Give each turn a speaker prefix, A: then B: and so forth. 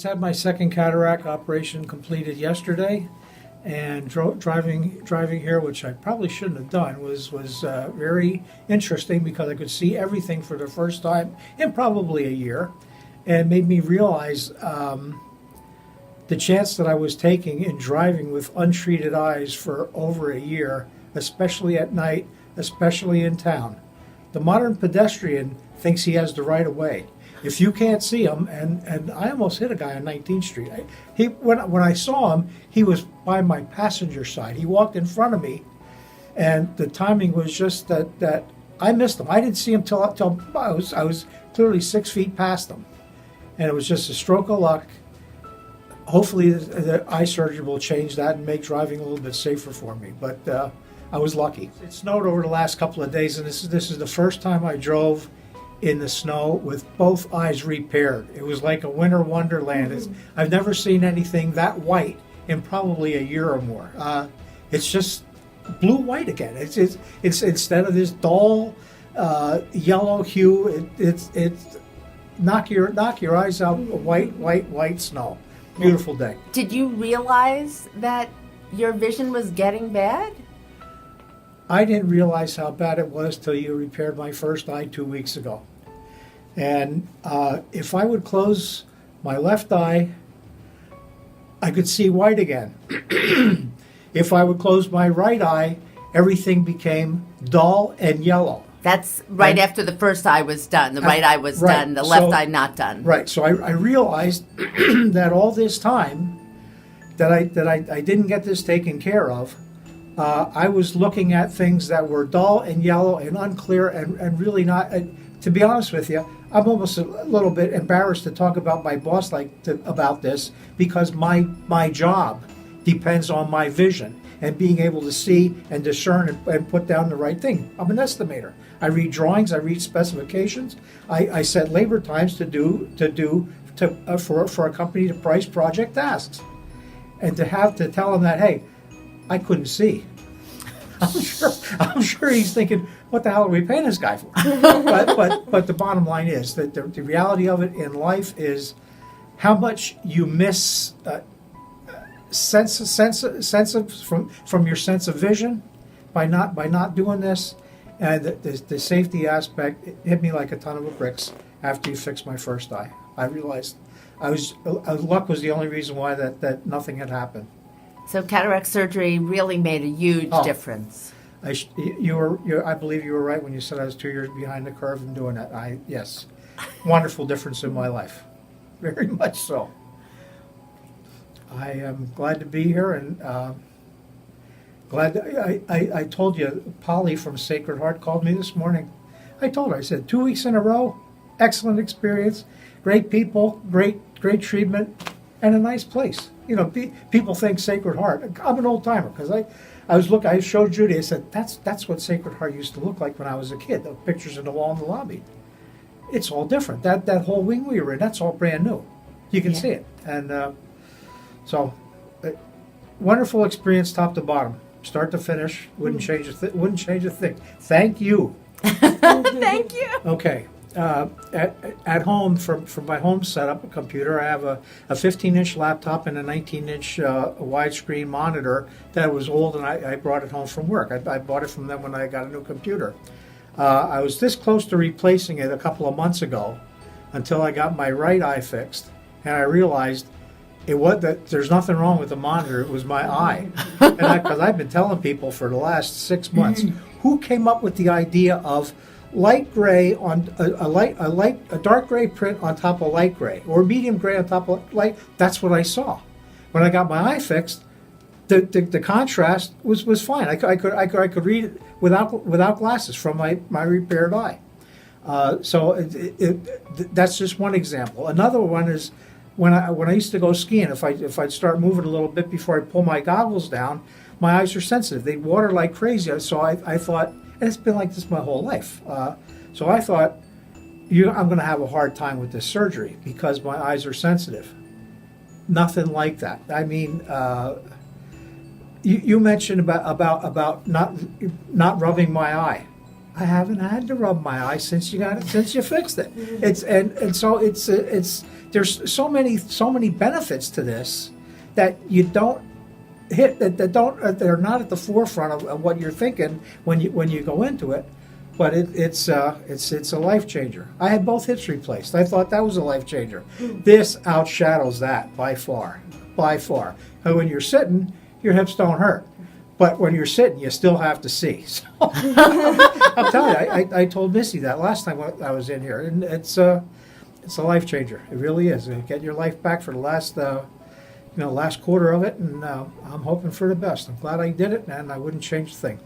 A: Just had my second cataract operation completed yesterday, and driving here, which I probably shouldn't have done, was very interesting because I could see everything for the first time in probably a year, and made me realize the chance that I was taking in driving with untreated eyes for over a year, especially at night, especially in town. The modern pedestrian thinks he has the right of way. If you can't see him, and I almost hit a guy on 19th Street. When I saw him, he was by my passenger side. He walked in front of me, and the timing was just that I missed him. I didn't see him till I was clearly 6 feet past him, and it was just a stroke of luck. Hopefully, the eye surgery will change that and make driving a little bit safer for me. But I was lucky. It snowed over the last couple of days, and this is the first time I drove in the snow with both eyes repaired. It was like a winter wonderland. I've never seen anything that white in probably a year or more. It's just blue white again. It's instead of this dull yellow hue. It's knock your eyes out. White snow. Beautiful day.
B: Did you realize that your vision was getting bad?
A: I didn't realize how bad it was till you repaired my first eye 2 weeks ago. And if I would close my left eye, I could see white again. If I would close my right eye, everything became dull and yellow.
B: That's right after the first eye was done. The right eye was done, the left eye not done.
A: Right. So I realized that all this time that I didn't get this taken care of, I was looking at things that were dull and yellow and unclear and really not. To be honest with you, I'm almost a little bit embarrassed to talk about my boss about this because my job depends on my vision and being able to see and discern and put down the right thing. I'm an estimator. I read drawings. I read specifications. I set labor times for a company to price project tasks, and to tell them that, hey, I couldn't see. I'm sure he's thinking, what the hell are we paying this guy for? but the bottom line is that the reality of it in life is how much you miss from your sense of vision by not doing this, and the safety aspect hit me like a ton of bricks after you fixed my first eye. I realized luck was the only reason why that nothing had happened.
B: So cataract surgery really made a huge difference.
A: I believe you were right when you said I was 2 years behind the curve in doing that. Yes, wonderful difference in my life, very much so. I am glad to be here, and glad. I told you, Polly from Sacred Heart called me this morning. I told her, I said, 2 weeks in a row, excellent experience, great people, great treatment, and a nice place. You know, people think Sacred Heart. I'm an old timer because I showed Judy. I said that's what Sacred Heart used to look like when I was a kid. The pictures in the wall in the lobby. It's all different. That whole wing we were in, that's all brand new. You can see it, and wonderful experience, top to bottom, start to finish. Wouldn't change a thing. Thank you.
B: Thank you.
A: Okay. At home, from my home setup, a computer, I have a 15-inch laptop and a 19-inch widescreen monitor that was old, and I brought it home from work. I bought it from them when I got a new computer. I was this close to replacing it a couple of months ago until I got my right eye fixed, and I realized there's nothing wrong with the monitor. It was my eye, because I've been telling people for the last 6 months, who came up with the idea of light gray on a dark gray print on top of light gray, or medium gray on top of light. That's what I saw when I got my eye fixed. The contrast was fine. I could read it without glasses from my repaired eye. That's just one example. Another one is when I used to go skiing. If I'd start moving a little bit before I pull my goggles down, my eyes are sensitive. They water like crazy. So I thought, and it's been like this my whole life. So I thought, I'm going to have a hard time with this surgery because my eyes are sensitive. Nothing like that. I mean, you mentioned about not rubbing my eye. I haven't had to rub my eye since you fixed it. So it's there's so many benefits to this that you don't hit that are not at the forefront of what you're thinking when you go into it. But it's a life changer. I had both hips replaced. I thought that was a life changer. This outshadows that by far. And when you're sitting, your hips don't hurt. But when you're sitting, you still have to see. So, I'm telling you, I told Missy that last time I was in here, and it's a life changer. It really is. Get your life back for the last quarter of it, and I'm hoping for the best. I'm glad I did it, and I wouldn't change a thing.